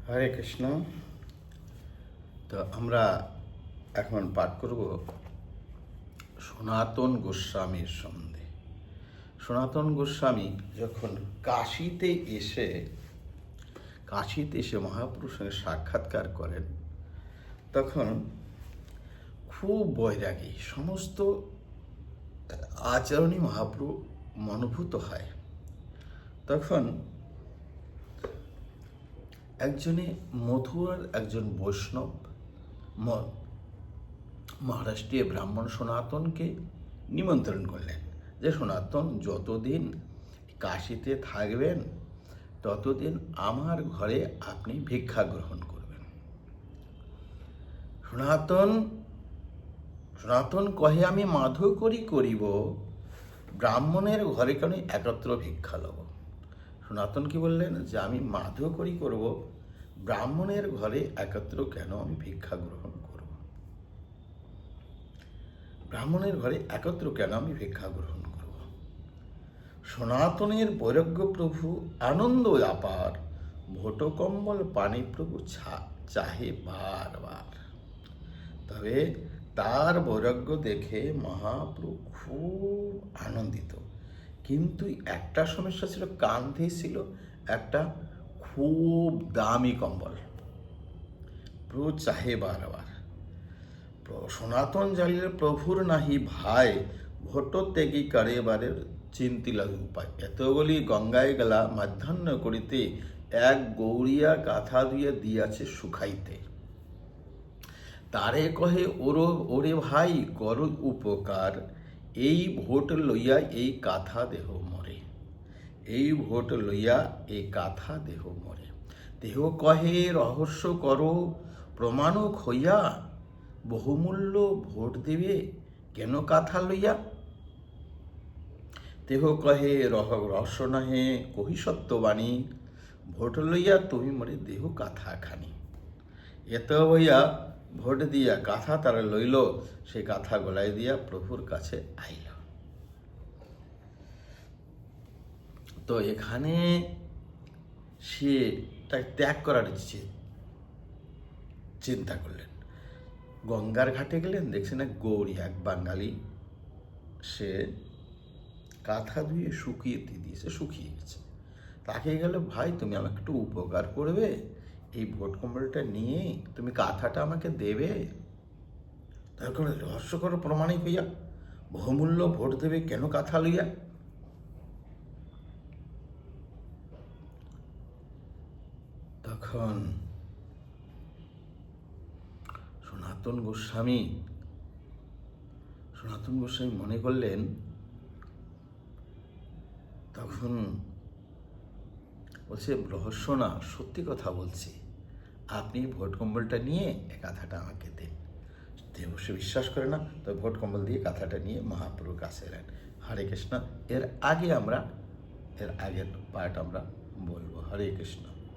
হরে কৃষ্ণ। তো আমরা এখন পাঠ করব সনাতন গোস্বামীর সম্বন্ধে। সনাতন গোস্বামী যখন কাশীতে এসে মহাপুরুষের সঙ্গে সাক্ষাৎকার করেন, তখন খুব বৈরাগী, সমস্ত আচরণই মহাপ্রভু মনোভূত হয়। তখন মথুরার একজন বৈষ্ণব মহারাষ্ট্রীয় ব্রাহ্মণ সনাতনকে নিমন্ত্রণ করলেন যে সনাতন যতদিন কাশীতে থাকবেন ততদিন আমার ঘরে আপনি ভিক্ষা গ্রহণ করবেন। সনাতন কহে আমি মাধু করিব, ব্রাহ্মণের ঘরে কেন একত্র ভিক্ষা লব। সনাতন কি বললেন যে আমি মাধু করব, ব্রাহ্মণের ঘরে একত্র কেন আমি ভিক্ষা গ্রহণ করব। ব্রাহ্মণের ঘরে একত্র কেন আমি ভিক্ষা গ্রহণ করব। সনাতনের বৈরাগ্য প্রভু আনন্দ আপার, ভোটকম্বল পানি প্রভু চাহে বারবার। তবে তার বৈরাগ্য দেখে মহাপ্রভু খুব আনন্দিত, কিন্তু একটা সমস্যা ছিল, কাঁধে ছিল একটা খুব দামি কম্বল। প্রভু চাহে বারবার। সনাতন জানিলে প্রভুর নাহি ভাই, ভোট ত্যাগী কারেবারের চিন্তিলা উপায়। এত বলি গঙ্গায় গেলা মাধ্যাহ্ন করিতে, এক গৌরিয়া কাঁথা দিয়াছে শুকাইতে। তারে কহে ওরে ভাই কর উপকার, এই ভোট লইয়া এই কাঁথা দেহ মরে। এই ভোট লইয়া এই কাঁথা দেহ মরে। দেহ কহে রহস্য করো প্রমাণক হইয়া, বহুমূল্য ভোট দেবে কেন কাঁথা লইয়া। দেহ কহে রহস্য নহে কহি সত্যবাণী, ভোট লইয়া তুমি মরে দেহ কাঁথা খানি। এত হইয়া ভোট দিয়া কাঁথা তারা লইল, সে কাঁথা গলায় দিয়া প্রভুর কাছে আইল। তো এখানে সে তাকে ত্যাগ করার চিন্তা করলেন। গঙ্গার ঘাটে গেলেন, দেখছেন এক গৌরী, এক বাঙালি, সে কাঁথা ধুয়ে শুকিয়ে গেছে। তাকে গেল, ভাই তুমি আমাকে একটু উপকার করবে, এই ভোট কম্বলটা নিয়ে তুমি কাঁথাটা আমাকে দেবে। তারপরে রহস্যকর প্রমাণিক হইয়া, বহুমূল্য ভোট দেবে কেন কাঁথা লইয়া। তখন সনাতন গোস্বামী মনে করলেন, তখন বলছে রহস্য না, সত্যি কথা বলছি, আপনি ভোট কম্বলটা নিয়ে এই কাঁথাটা আমাকে দিন। সে বিশ্বাস করে না, তবে ভোট কম্বল দিয়ে কাঁথাটা নিয়ে মহাপ্রভুর কাছে এলেন। হরে কৃষ্ণ। এর আগের পার্ট আমরা বলবো। হরে কৃষ্ণ।